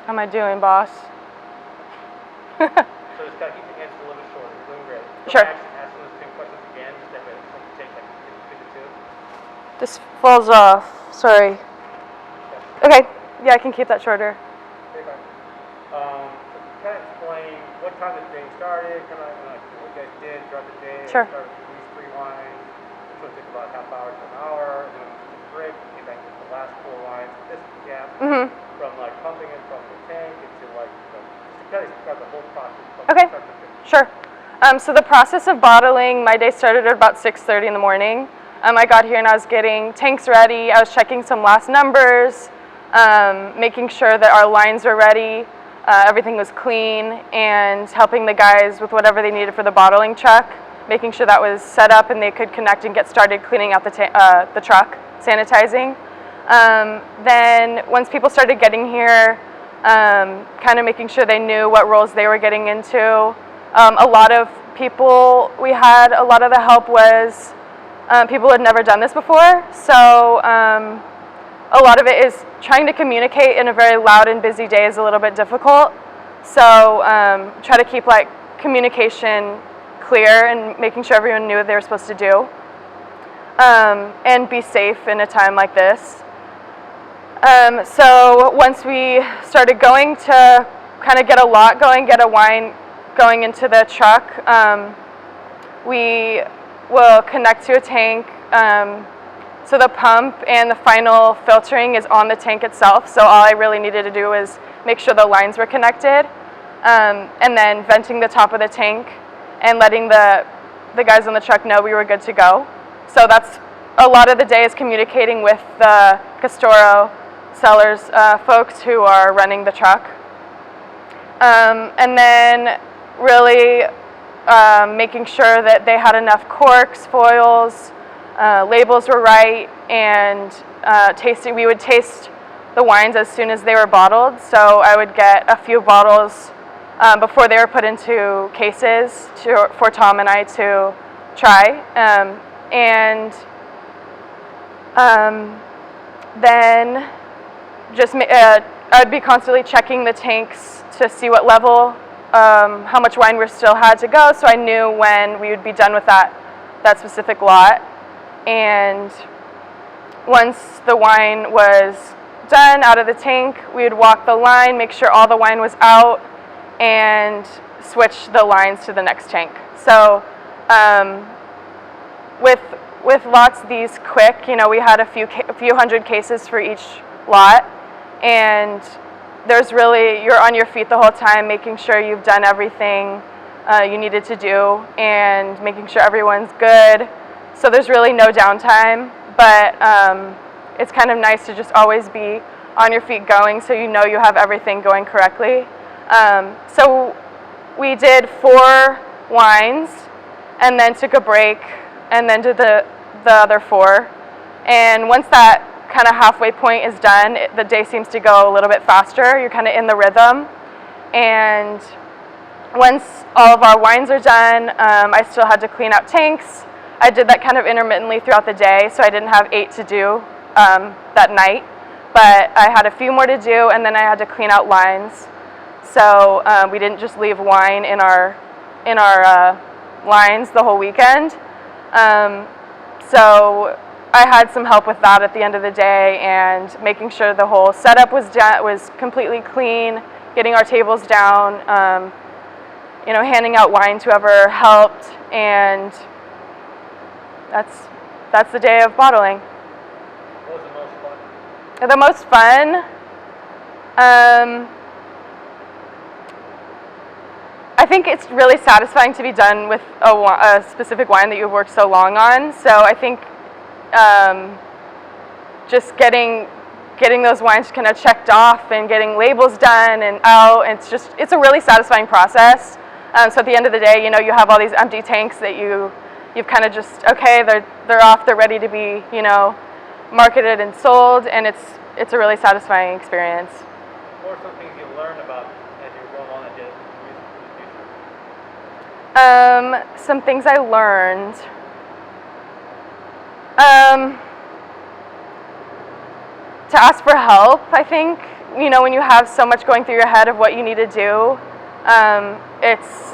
How am I doing, boss? So just gotta keep the answer a little bit shorter. You're doing great. Sure. Ask those same questions again. Just that way it's take like between the two. This falls off. Sorry. Okay. Yeah, I can keep that shorter. Okay, fine. So kind of explain what time the thing started, kind of like what you guys did throughout the day. Sure. Started with these 3 wines. This one took about a half hour to an hour. And then we took a break. Came back to the last 4 wines. This gap from like pumping it from the tank into like just to kind of describe the whole process. From Okay. start to finish. Sure. So the process of bottling, my day started at about 6:30 in the morning. I got here and I was getting tanks ready. I was checking some last numbers, making sure that our lines were ready, everything was clean, and helping the guys with whatever they needed for the bottling truck, making sure that was set up and they could connect and get started cleaning out the truck, sanitizing. Then once people started getting here, kind of making sure they knew what roles they were getting into. A lot of people, a lot of the help was people who had never done this before, so a lot of it is trying to communicate in a very loud and busy day is a little bit difficult, so try to keep like communication clear and making sure everyone knew what they were supposed to do, and be safe in a time like this. So once we started going to kind of get a lot going, get a wine going into the truck, we will connect to a tank. So the pump and the final filtering is on the tank itself. So all I really needed to do was make sure the lines were connected, and then venting the top of the tank and letting the guys on the truck know we were good to go. So that's a lot of the day is communicating with the Castoro sellers, folks who are running the truck. And then really making sure that they had enough corks, foils, labels were right, and tasting. We would taste the wines as soon as they were bottled. So I would get a few bottles before they were put into cases for Tom and I to try. And then just I'd be constantly checking the tanks to see what level, how much wine we still had to go, so I knew when we would be done with that specific lot. And once the wine was done out of the tank, we would walk the line, make sure all the wine was out, and switch the lines to the next tank. So with lots these quick, we had a few hundred cases for each lot, and there's really, you're on your feet the whole time, making sure you've done everything you needed to do and making sure everyone's good. So there's really no downtime, but it's kind of nice to just always be on your feet going so you know you have everything going correctly. So we did 4 wines and then took a break and then did the other 4. And once that kind of halfway point is done, the day seems to go a little bit faster. You're kind of in the rhythm. And once all of our wines are done, I still had to clean out tanks. I did that kind of intermittently throughout the day, so I didn't have 8 to do that night. But I had a few more to do, and then I had to clean out lines. So we didn't just leave wine in our lines the whole weekend. So I had some help with that at the end of the day, and making sure the whole setup was completely clean, getting our tables down, handing out wine to whoever helped, and that's the day of bottling. What was the most fun? The most fun? I think it's really satisfying to be done with a specific wine that you've worked so long on. So I think just getting those wines kind of checked off and getting labels done and out, it's a really satisfying process. So at the end of the day, you have all these empty tanks that you've kind of just, okay, they're off, they're ready to be, marketed and sold, and it's a really satisfying experience. What are some things you learned about as you were going on and did in the future? Some things I learned. To ask for help, I think. you know, when you have so much going through your head of what you need to do, it's